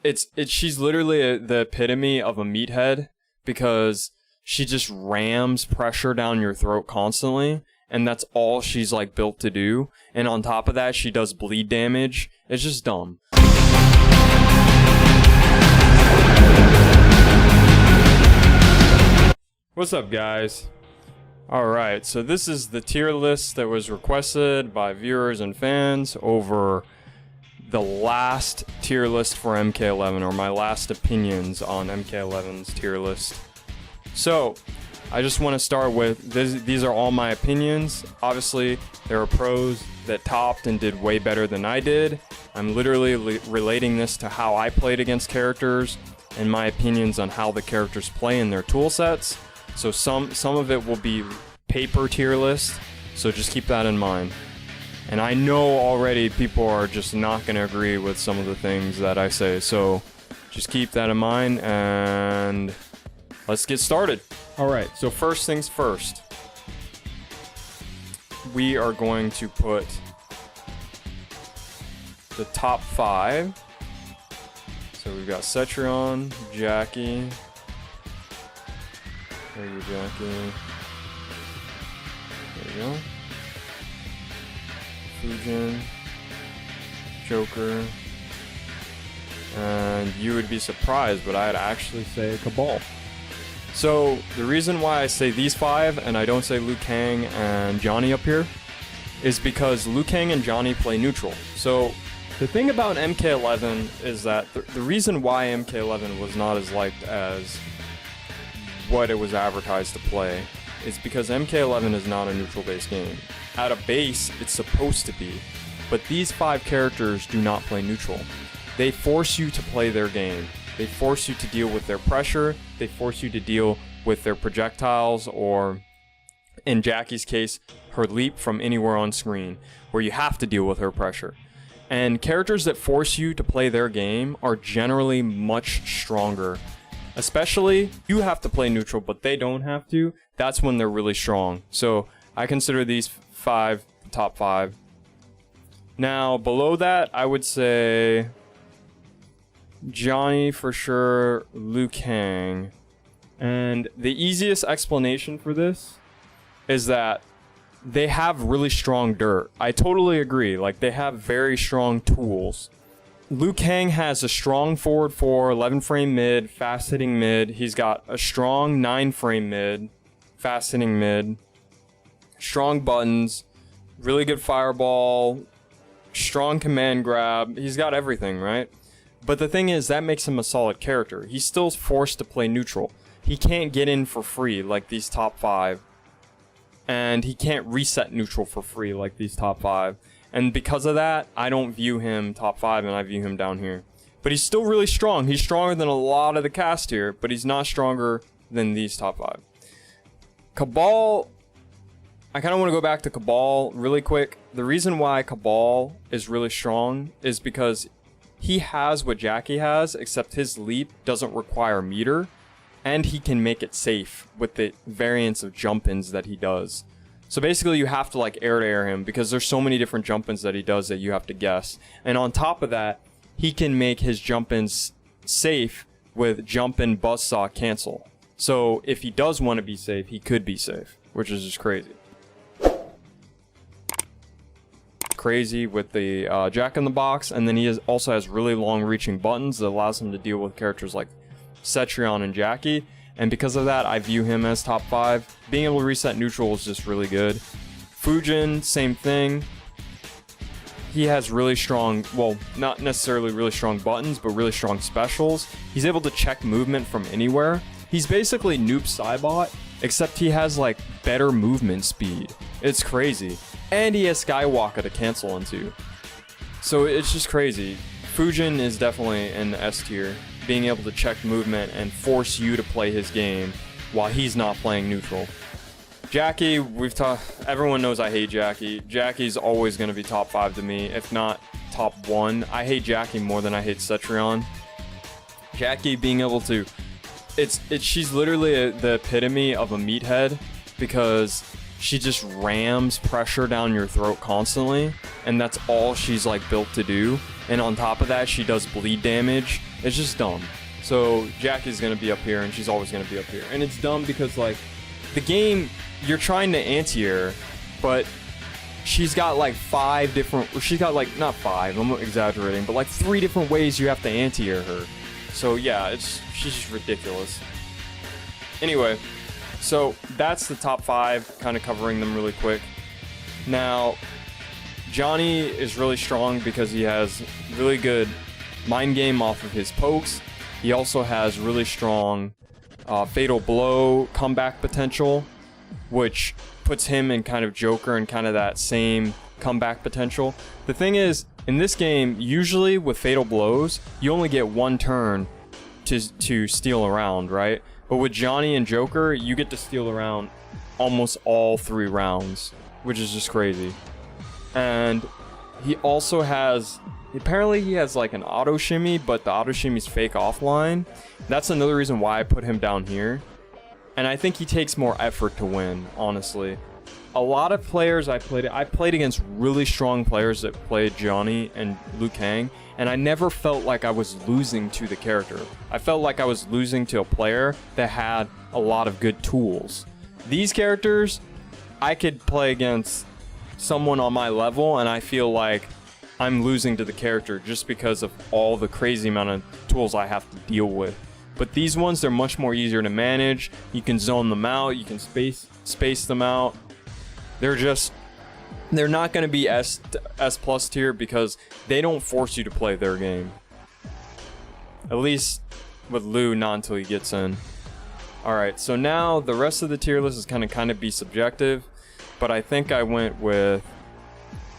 She's literally the epitome of a meathead because she just rams pressure down your throat constantly, and that's all she's like built to do. And on top of that, she does bleed damage. It's just dumb. What's up, guys? Alright, so this is the tier list that was requested by viewers and fans over the last tier list for MK11, or my last opinions on MK11's tier list. So, I just want to start with, these are all my opinions. Obviously, there are pros that topped and did way better than I did. I'm literally relating this to how I played against characters and my opinions on how the characters play in their tool sets. So some of it will be paper tier list, so just keep that in mind. And I know already people are just not going to agree with some of the things that I say, so just keep that in mind and let's get started. Alright, so first things first. We are going to put the top 5. So we've got Cetrion, Jackie. There you go, Jackie. There you go. Fujin, Joker, and you would be surprised, but I'd actually say Cabal. So the reason why I say these 5 and I don't say Liu Kang and Johnny up here is because Liu Kang and Johnny play neutral. So the thing about MK11 is that the reason why MK11 was not as liked as what it was advertised to play is because MK11 is not a neutral-based game. At a base, it's supposed to be, but these 5 characters do not play neutral. They force you to play their game. They force you to deal with their pressure, they force you to deal with their projectiles, or in Jackie's case, her leap from anywhere on screen, where you have to deal with her pressure. And characters that force you to play their game are generally much stronger. Especially, you have to play neutral, but they don't have to. That's when they're really strong. So, I consider these 5 the top 5. Now, below that, I would say Johnny for sure, Liu Kang. And the easiest explanation for this is that they have really strong dirt. I totally agree. Like, they have very strong tools. Liu Kang has a strong forward 4, 11 frame mid, fast hitting mid. He's got a strong 9 frame mid, fast hitting mid, strong buttons, really good fireball, strong command grab. He's got everything, right? But the thing is, that makes him a solid character. He's still forced to play neutral. He can't get in for free like these top 5. And he can't reset neutral for free like these top 5. And because of that, I don't view him top 5 and I view him down here. But he's still really strong. He's stronger than a lot of the cast here, but he's not stronger than these top 5. Cabal, I kind of want to go back to Cabal really quick. The reason why Cabal is really strong is because he has what Jackie has, except his leap doesn't require meter, and he can make it safe with the variants of jump-ins that he does. So basically you have to like air to air him because there's so many different jump-ins that he does that you have to guess. And on top of that, he can make his jump-ins safe with jump-in buzzsaw cancel. So if he does want to be safe, he could be safe, which is just crazy. Crazy with the Jack in the Box, and then he also has really long reaching buttons that allows him to deal with characters like Cetrion and Jackie. And because of that, I view him as top 5. Being able to reset neutral is just really good. Fujin, same thing. He has really strong, well, not necessarily really strong buttons, but really strong specials. He's able to check movement from anywhere. He's basically Noob Cybot, except he has like better movement speed. It's crazy. And he has Skywalker to cancel into. So it's just crazy. Fujin is definitely in the S tier. Being able to check movement and force you to play his game while he's not playing neutral. Jackie, everyone knows I hate Jackie. Jackie's always going to be top 5 to me, if not top 1. I hate Jackie more than I hate Cetrion. Jackie being able to, she's literally the epitome of a meathead because she just rams pressure down your throat constantly, and that's all she's like built to do. and on top of that, she does bleed damage. It's just dumb. So Jackie's gonna be up here, and she's always gonna be up here. And it's dumb because, like, the game, you're trying to anti-air, but she's got like 5 different, she's got like, not 5, I'm exaggerating, but like 3 different ways you have to anti-air her. So yeah, she's just ridiculous. Anyway, so that's the top 5, kind of covering them really quick. Now, Johnny is really strong because he has really good mind game off of his pokes. He also has really strong fatal blow comeback potential, which puts him in kind of Joker and kind of that same comeback potential. The thing is, in this game, usually with fatal blows, you only get 1 turn to steal around, right? But with Johnny and Joker, you get to steal around almost all 3 rounds, which is just crazy. And he also has, apparently he has like an auto shimmy, but the auto shimmy's fake offline. That's another reason why I put him down here. And I think he takes more effort to win, honestly. A lot of players I played against really strong players that played Johnny and Liu Kang, and I never felt like I was losing to the character. I felt like I was losing to a player that had a lot of good tools. These characters, I could play against someone on my level, and I feel like I'm losing to the character just because of all the crazy amount of tools I have to deal with. But these ones, they're much more easier to manage. You can zone them out, you can space them out. They're not going to be S plus tier because they don't force you to play their game. At least with Liu, not until he gets in. Alright, so now the rest of the tier list is kind of be subjective, but I think I went with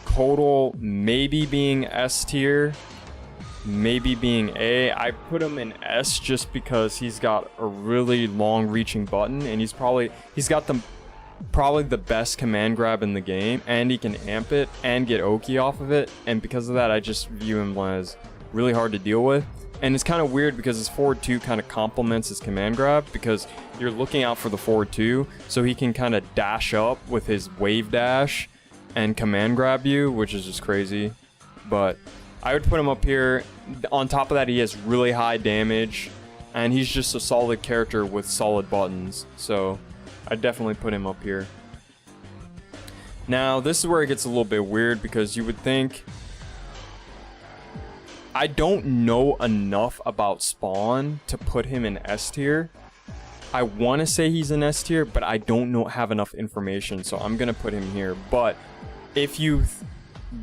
Kotal maybe being S tier, maybe being A. I put him in S just because he's got a really long reaching button, and he's got probably the best command grab in the game, and he can amp it and get Oki off of it, and because of that I just view him as really hard to deal with. And it's kind of weird because his forward 2 kind of complements his command grab, because you're looking out for the forward 2, so he can kind of dash up with his wave dash and command grab you, which is just crazy. But I would put him up here. On top of that, he has really high damage, and he's just a solid character with solid buttons, so I'd definitely put him up here. Now, this is where it gets a little bit weird, because you would think, I don't know enough about Spawn to put him in S tier. I want to say he's in S tier, but I don't have enough information, so I'm gonna put him here. But if you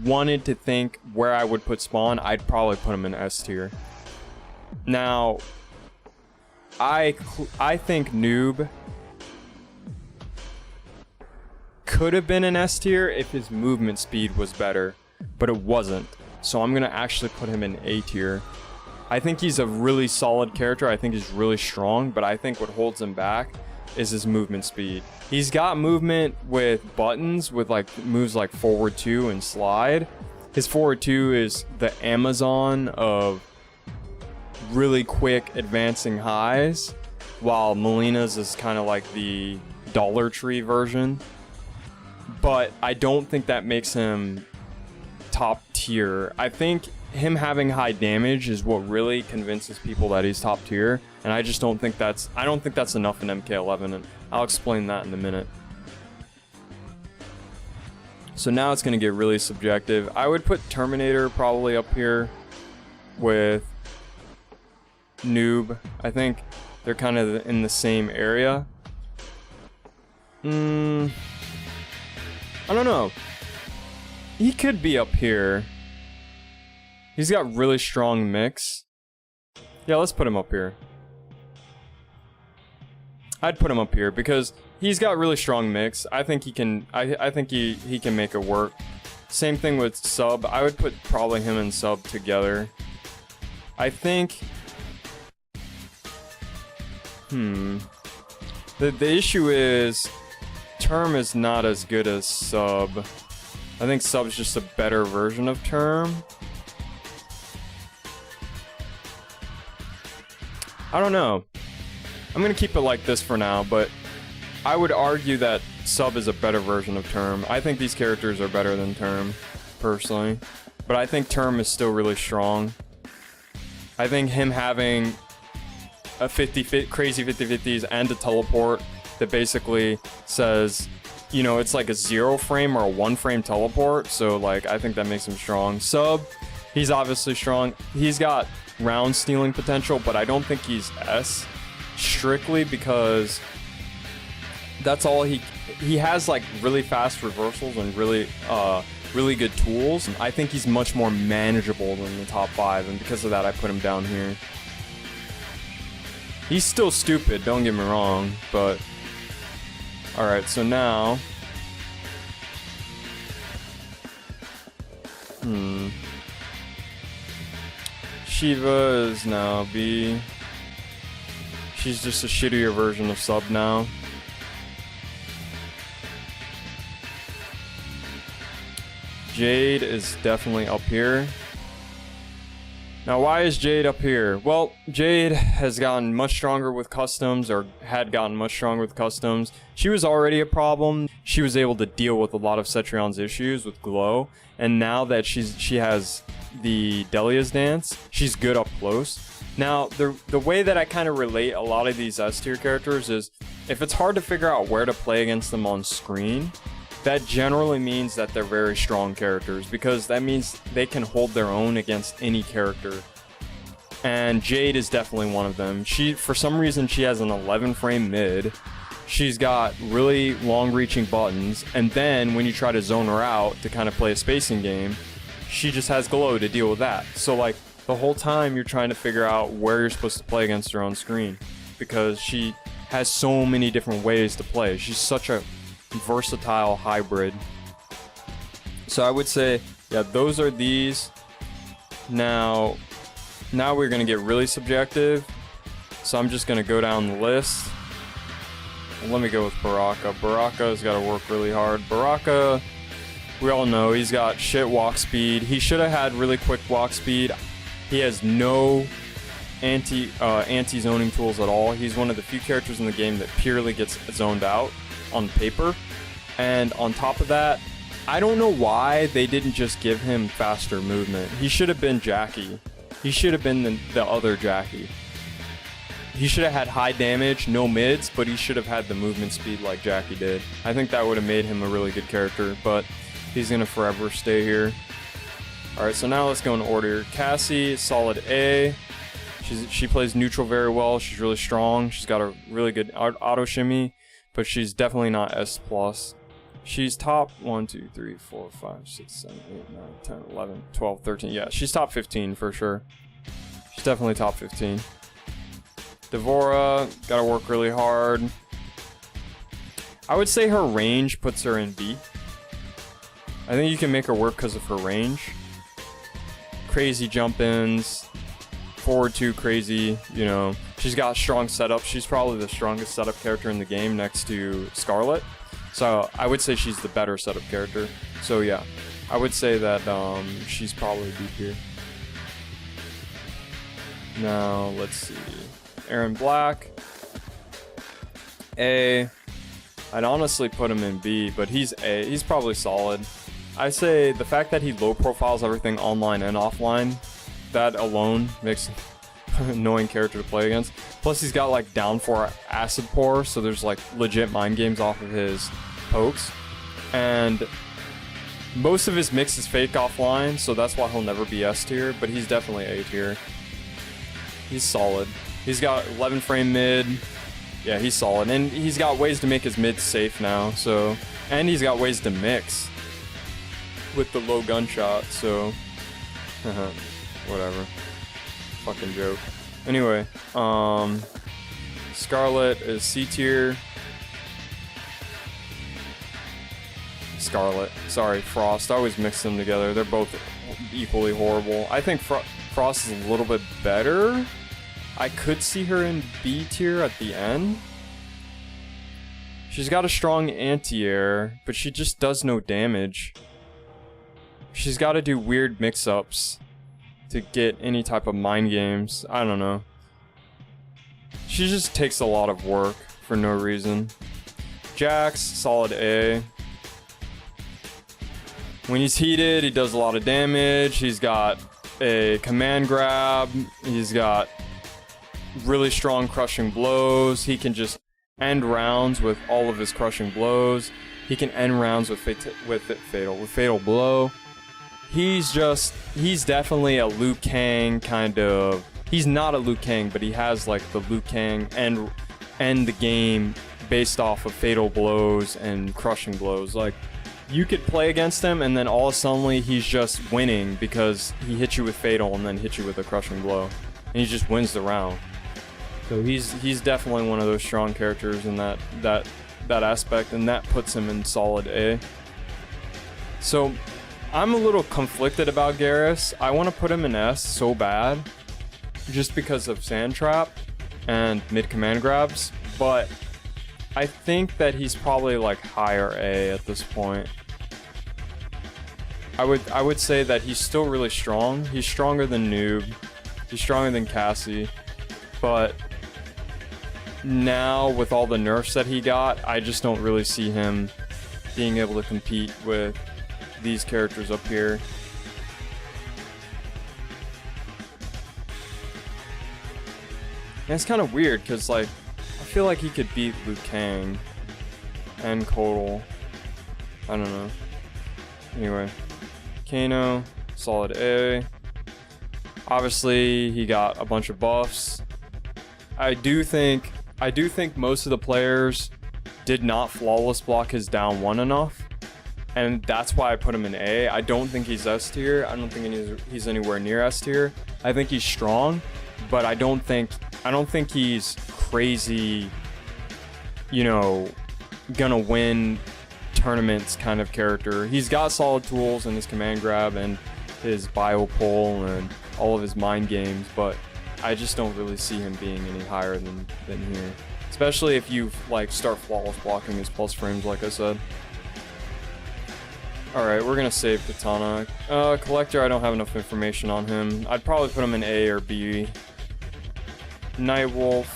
wanted to think where I would put Spawn, I'd probably put him in S tier. Now, I think Noob could have been an S tier if his movement speed was better, but it wasn't. So I'm gonna actually put him in A tier. I think he's a really solid character. I think he's really strong, but I think what holds him back is his movement speed. He's got movement with buttons, with like moves like forward 2 and slide. His forward 2 is the Amazon of really quick advancing highs, while Melina's is kind of like the Dollar Tree version. But I don't think that makes him top tier. I think him having high damage is what really convinces people that he's top tier, and I just don't think that's enough in MK11, and I'll explain that in a minute. So now it's gonna get really subjective. I would put Terminator probably up here with Noob. I think they're kind of in the same area. I don't know. He could be up here. He's got really strong mix. Yeah, let's put him up here. I'd put him up here because he's got really strong mix. I think he can. I think he can make it work. Same thing with Sub. I would put probably him and Sub together. I think. The issue is, Term is not as good as Sub. I think Sub's just a better version of Term. I don't know. I'm gonna keep it like this for now, but I would argue that Sub is a better version of Term. I think these characters are better than Term, personally. but I think Term is still really strong. I think him having a crazy 50-50s and a teleport that basically says, you know, it's like a 0 frame or a 1 frame teleport. So like, I think that makes him strong. Sub, he's obviously strong. He's got round stealing potential, but I don't think he's S, strictly because that's all he has, like really fast reversals and really good tools. I think he's much more manageable than the top 5, and because of that I put him down here. He's still stupid, don't get me wrong, but alright, so now Shiva is now B. She's just a shittier version of Sub now. Jade is definitely up here. Now, why is Jade up here? Well, Jade has gotten much stronger with customs, or had gotten much stronger with customs. She was already a problem. She was able to deal with a lot of Cetrion's issues with Glow, and now that she has the Delia's Dance, she's good up close. Now, the way that I kind of relate a lot of these S tier characters is, if it's hard to figure out where to play against them on screen, that generally means that they're very strong characters, because that means they can hold their own against any character. And Jade is definitely one of them. For some reason, she has an 11 frame mid. She's got really long reaching buttons, and then when you try to zone her out to kind of play a spacing game, she just has Glow to deal with that. So like, the whole time you're trying to figure out where you're supposed to play against her on screen, because she has so many different ways to play. She's such a versatile hybrid. So I would say, yeah, those are these. Now we're gonna get really subjective, so I'm just gonna go down the list. Let me go with Baraka. Baraka's got to work really hard. Baraka, we all know he's got shit walk speed. He should have had really quick walk speed. He has no anti-zoning tools at all. He's one of the few characters in the game that purely gets zoned out on paper. And on top of that, I don't know why they didn't just give him faster movement. He should have been Jackie. He should have been the other Jackie. He should have had high damage, no mids, but he should have had the movement speed like Jackie did. I think that would have made him a really good character, but he's gonna forever stay here. Alright, so now let's go in order. Cassie, solid A. She plays neutral very well. She's really strong. She's got a really good auto shimmy, but she's definitely not S+. She's top 1, 2, 3, 4, 5, 6, 7, 8, 9, 10, 11, 12, 13. Yeah, she's top 15 for sure. She's definitely top 15. Devora, gotta work really hard. I would say her range puts her in B. I think you can make her work because of her range. Crazy jump-ins, forward 2 crazy, you know. She's got strong setup. She's probably the strongest setup character in the game next to Scarlet. So I would say she's the better setup character. So yeah, I would say that she's probably B tier. Now, let's see. Aaron Black, A. I'd honestly put him in B, but he's A. He's probably solid. I say the fact that he low profiles everything online and offline, that alone makes him an annoying character to play against. Plus he's got like down 4 acid pour, so there's like legit mind games off of his pokes. And most of his mix is fake offline, so that's why he'll never be S tier, but he's definitely A tier. He's solid. He's got 11 frame mid. Yeah, he's solid. And he's got ways to make his mid safe now, so. And he's got ways to mix with the low gunshot, so. Whatever. Fucking joke. Anyway, Scarlet is C tier. Scarlet. Sorry, Frost. I always mix them together. They're both equally horrible. I think Frost is a little bit better. I could see her in B tier at the end. She's got a strong anti-air, but she just does no damage. She's got to do weird mix-ups to get any type of mind games. I don't know. She just takes a lot of work for no reason. Jax, solid A. When he's heated, he does a lot of damage. He's got a command grab. He's got really strong crushing blows. He can just end rounds with all of his crushing blows. He can end rounds with fatal blow. He's definitely a Liu Kang kind of. He's not a Liu Kang, but he has like the Liu Kang end the game based off of fatal blows and crushing blows. Like, you could play against him and then all of a sudden he's just winning because he hits you with fatal and then hits you with a crushing blow, and he just wins the round. So he's definitely one of those strong characters in that aspect, and that puts him in solid A. So I'm a little conflicted about Garrus. I want to put him in S so bad, just because of Sand Trap and mid command grabs, but I think that he's probably like higher A at this point. I would say that he's still really strong. He's stronger than Noob. He's stronger than Cassie, but now with all the nerfs that he got, I just don't really see him being able to compete with these characters up here. And it's kind of weird because, like, I feel like he could beat Liu Kang and Kotal. I don't know. Anyway, Kano, solid A. Obviously, he got a bunch of buffs. I do think most of the players did not flawless block his down one enough, and that's why I put him in A. I don't think he's S tier. I don't think he's anywhere near S tier. I think he's strong, but I don't think he's crazy, you know, gonna win tournaments kind of character. He's got solid tools in his command grab and his bio pull and all of his mind games, but I just don't really see him being any higher than here. Especially if you like start flawless blocking his plus frames, like I said. Alright, we're gonna save Katana. Collector, I don't have enough information on him. I'd probably put him in A or B. Nightwolf.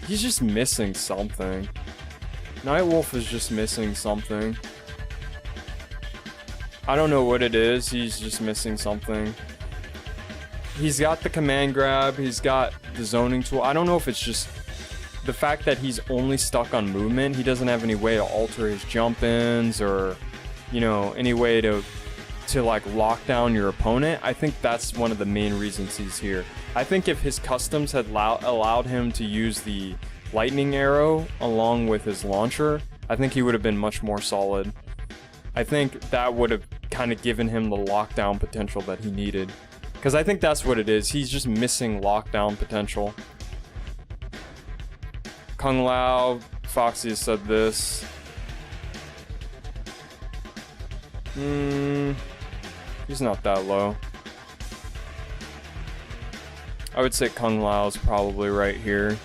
He's just missing something. Nightwolf is just missing something. I don't know what it is, he's just missing something. He's got the command grab, he's got the zoning tool. I don't know if it's just the fact that he's only stuck on movement. He doesn't have any way to alter his jump-ins or, you know, any way to like lock down your opponent. I think that's one of the main reasons he's here. I think if his customs had allowed him to use the lightning arrow along with his launcher, I think he would have been much more solid. I think that would have kind of given him the lockdown potential that he needed. Because I think that's what it is. He's just missing lockdown potential. Kung Lao, Foxy has said this. He's not that low. I would say Kung Lao is probably right here.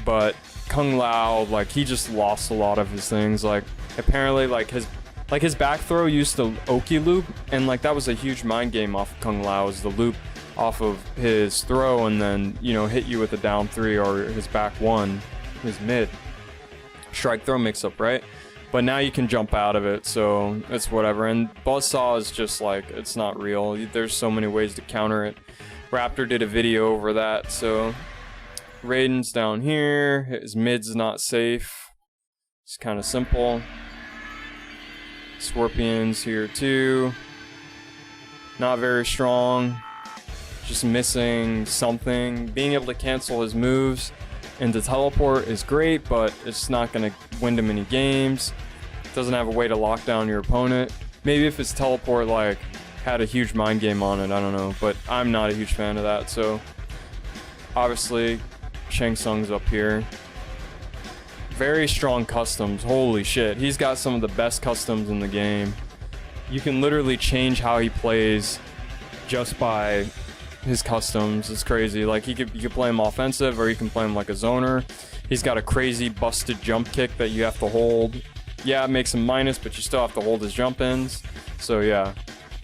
But Kung Lao, like, he just lost a lot of his things. Like, apparently, like his back throw used the Oki loop, and like that was a huge mind game off of Kung Lao, is the loop off of his throw and then, you know, hit you with a down 3 or his back 1, his mid. Strike throw mix up, right? But now you can jump out of it, so it's whatever. And Buzzsaw is just like, it's not real. There's so many ways to counter it. Raptor did a video over that, so Raiden's down here. His mid's not safe. It's kind of simple. Scorpion's here too. Not very strong. Just missing something. Being able to cancel his moves and to teleport is great, but it's not going to win him any games. Doesn't have a way to lock down your opponent. Maybe if his teleport like had a huge mind game on it, I don't know. But I'm not a huge fan of that, so obviously Shang Tsung's up here. Very strong customs. Holy shit. He's got some of the best customs in the game. You can literally change how he plays just by his customs. It's crazy. Like, you could play him offensive or you can play him like a zoner. He's got a crazy busted jump kick that you have to hold. Yeah, it makes him minus, but you still have to hold his jump ins. So yeah,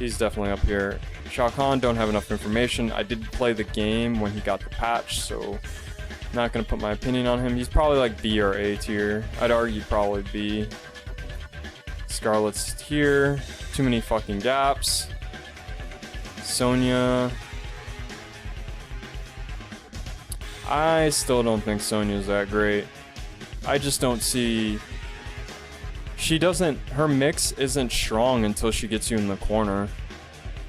he's definitely up here. Shao Kahn, don't have enough information. I did play the game when he got the patch, so Not gonna put my opinion on him. He's probably like B or A tier. I'd argue probably B. Scarlet's here. Too many fucking gaps. Sonya. I still don't think Sonya's that great. I just don't see... She doesn't... Her mix isn't strong until she gets you in the corner.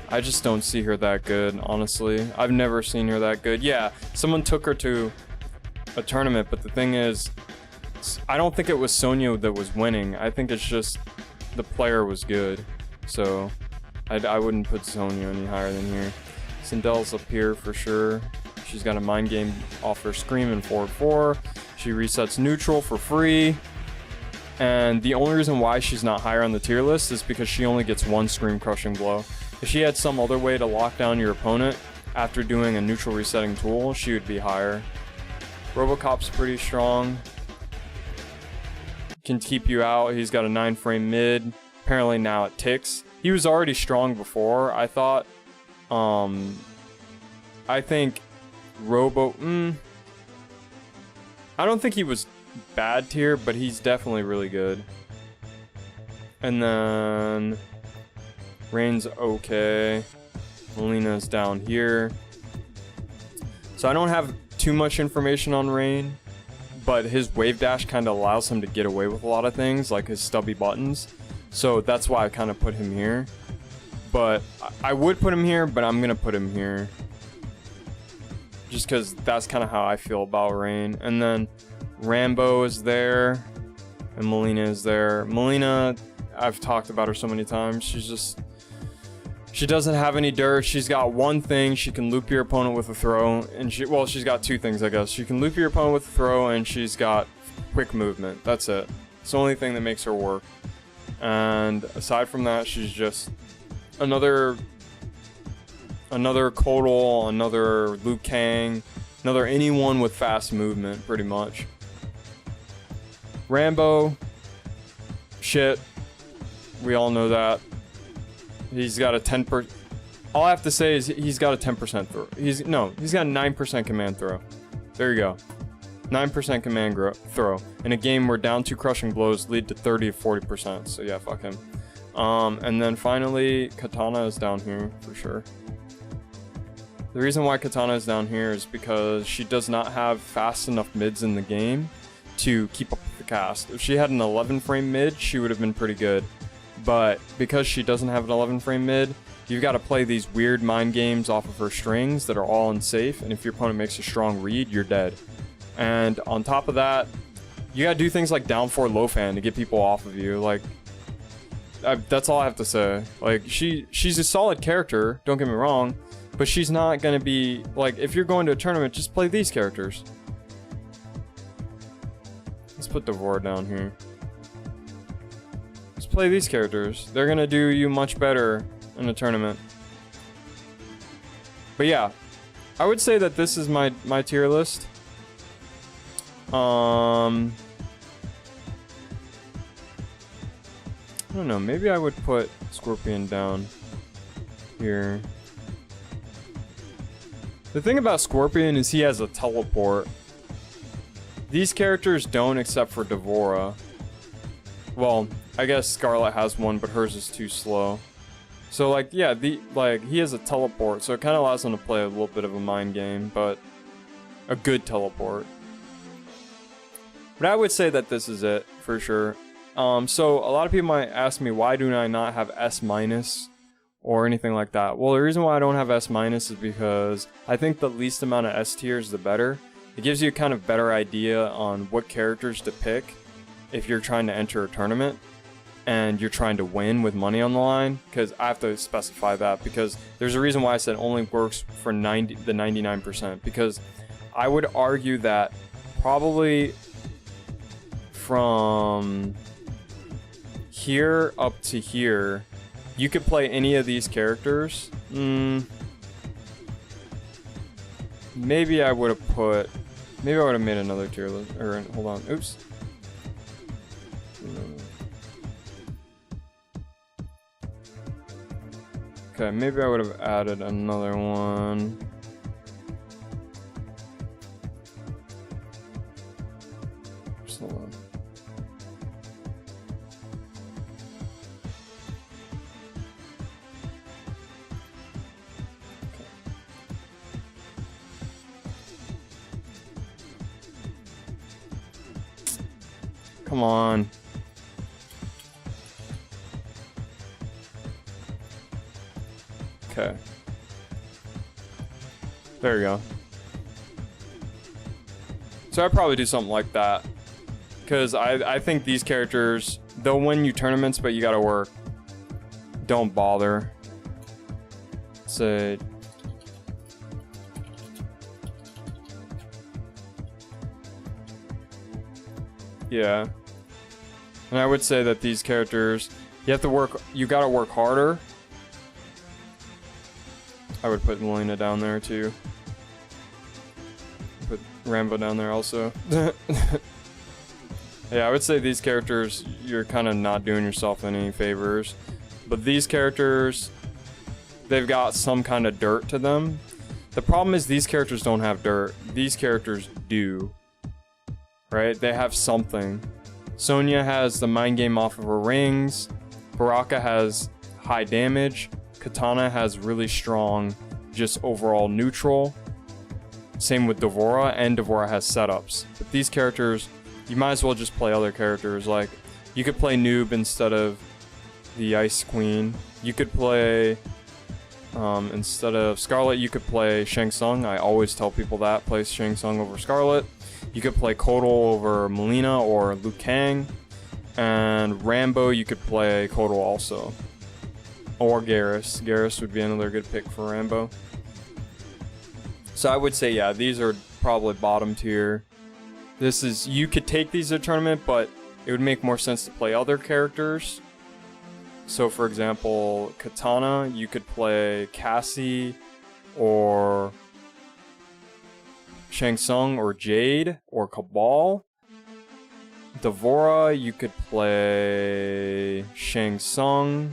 I just don't see her that good, honestly. I've never seen her that good. Yeah, someone took her to a tournament, but the thing is, I don't think it was Sonya that was winning. I think it's just the player was good. So, I wouldn't put Sonya any higher than here. Sindel's up here for sure. She's got a mind game off her Scream in forward 4. She resets neutral for free. And the only reason why she's not higher on the tier list is because she only gets one Scream Crushing Blow. If she had some other way to lock down your opponent after doing a neutral resetting tool, she would be higher. Robocop's pretty strong. Can keep you out. He's got a 9-frame mid. Apparently now it ticks. He was already strong before, I thought. I think I don't think he was bad tier, but he's definitely really good. And then Rain's okay. Melina's down here. So I don't have too much information on Rain, but his wave dash kind of allows him to get away with a lot of things, like his stubby buttons. So that's why I kind of put him here. But I would put him here, but I'm going to put him here. Just because that's kind of how I feel about Rain. And then Rambo is there. And Melina is there. Melina, I've talked about her so many times. She doesn't have any dirt. She's got one thing. She can loop your opponent with a throw. And she's got two things, I guess. She can loop your opponent with a throw, and she's got quick movement. That's it. It's the only thing that makes her work. And aside from that, she's just another Kotal, another Liu Kang, another anyone with fast movement, pretty much. Rambo, shit. We all know that. He's got a 10%. All I have to say is he's got a 10% throw. He's got a 9% command throw. There you go. 9% command throw. In a game where down 2 crushing blows lead to 30 to 40%. So yeah, fuck him. And then finally, Katana is down here for sure. The reason why Katana is down here is because she does not have fast enough mids in the game to keep up with the cast. If she had an 11-frame mid, she would have been pretty good. But because she doesn't have an 11-frame mid, you've got to play these weird mind games off of her strings that are all unsafe, and if your opponent makes a strong read, you're dead. And on top of that, you got to do things like down 4 low fan to get people off of you. Like, that's all I have to say. Like, she's a solid character, don't get me wrong, but she's not going to be, like, if you're going to a tournament, just play these characters. Let's put Devora down here. Just play these characters. They're going to do you much better in a tournament. But yeah, I would say that this is my tier list. I don't know, maybe I would put Scorpion down here. The thing about Scorpion is he has a teleport. These characters don't, except for Devora. Well, I guess Scarlet has one, but hers is too slow. So like, yeah, he has a teleport, so it kind of allows him to play a little bit of a mind game, but a good teleport. But I would say that this is it for sure. So a lot of people might ask me, why do I not have S- or anything like that? Well, the reason why I don't have S- is because I think the least amount of S tiers, the better. It gives you a kind of better idea on what characters to pick if you're trying to enter a tournament and you're trying to win with money on the line, because I have to specify that, because there's a reason why I said only works for the 99%, because I would argue that probably from here up to here, you could play any of these characters. Maybe I would have made another tier list, or hold on, oops. Okay, maybe I would have added another one. Come on. Okay. There you go. So I'd probably do something like that. Because I think these characters, they'll win you tournaments, but you gotta work. Don't bother. Say... Yeah. And I would say that these characters, you have to work, you gotta work harder. I would put Melina down there too. Put Rambo down there also. Yeah, I would say these characters, you're kind of not doing yourself any favors. But these characters, they've got some kind of dirt to them. The problem is these characters don't have dirt. These characters do. Right? They have something. Sonya has the mind game off of her rings. Baraka has high damage. Katana has really strong, just overall neutral. Same with Devora, and Devora has setups. But these characters, you might as well just play other characters. Like, you could play Noob instead of the Ice Queen. You could play, instead of Scarlet, you could play Shang Tsung. I always tell people that. Play Shang Tsung over Scarlet. You could play Kotal over Melina or Liu Kang. And Rambo, you could play Kotal also. Or Garrus. Garrus would be another good pick for Rambo. So I would say, yeah, these are probably bottom tier. This is, you could take these to a tournament, but it would make more sense to play other characters. So for example, Katana, you could play Cassie or Shang Tsung or Jade or Cabal. Devora, you could play Shang Tsung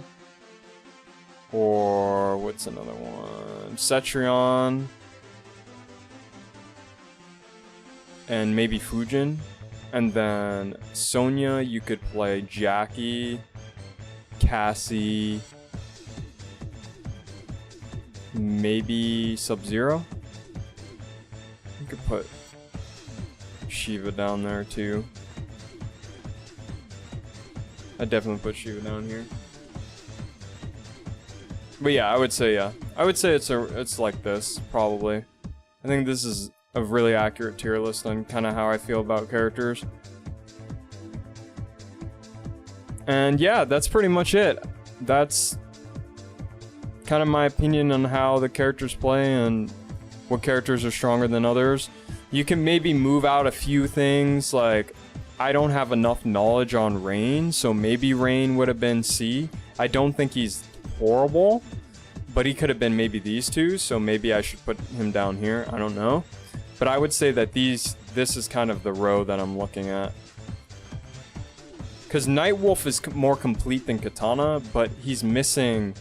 or what's another one? Cetrion. And maybe Fujin. And then Sonya, you could play Jackie, Cassie, maybe Sub-Zero. You could put Shiva down there too. I'd definitely put Shiva down here. But yeah, I would say yeah. I would say it's like this, probably. I think this is a really accurate tier list on kind of how I feel about characters. And yeah, that's pretty much it. That's kind of my opinion on how the characters play and what characters are stronger than others. You can maybe move out a few things, like I don't have enough knowledge on Rain, so maybe Rain would have been C. I don't think he's horrible, but he could have been maybe these two, so maybe I should put him down here. I don't know. But I would say that this is kind of the row that I'm looking at. Because Nightwolf is more complete than Katana, but he's missing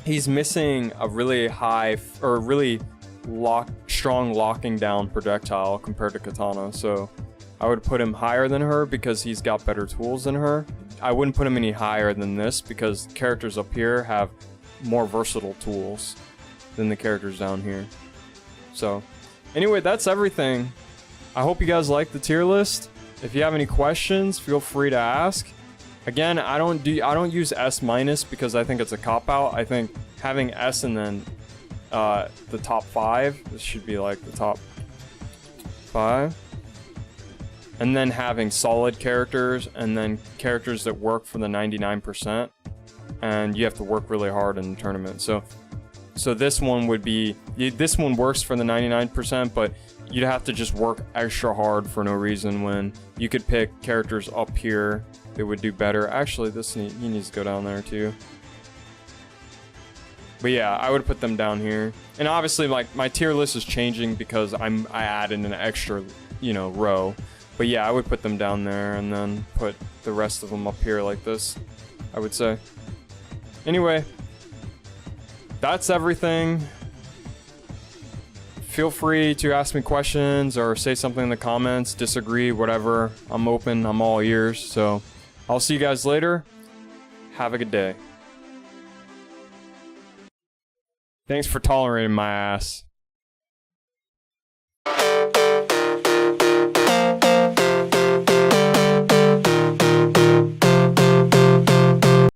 a really high, or really strong locking down projectile compared to Katana. So I would put him higher than her because he's got better tools than her. I wouldn't put him any higher than this because characters up here have more versatile tools than the characters down here. So, anyway, that's everything. I hope you guys like the tier list. If you have any questions, feel free to ask. Again, I don't use S- because I think it's a cop-out. I think having S and then the top 5, this should be like the top 5. And then having solid characters, and then characters that work for the 99%. And you have to work really hard in the tournament. So this one would be, this one works for the 99%, but you'd have to just work extra hard for no reason when you could pick characters up here that would do better. Actually, he needs to go down there too. But yeah, I would put them down here. And obviously, like, my tier list is changing because I added an extra, row. But yeah, I would put them down there and then put the rest of them up here like this, I would say. Anyway, that's everything. Feel free to ask me questions or say something in the comments, disagree, whatever. I'm open, I'm all ears. So I'll see you guys later. Have a good day. Thanks for tolerating my ass.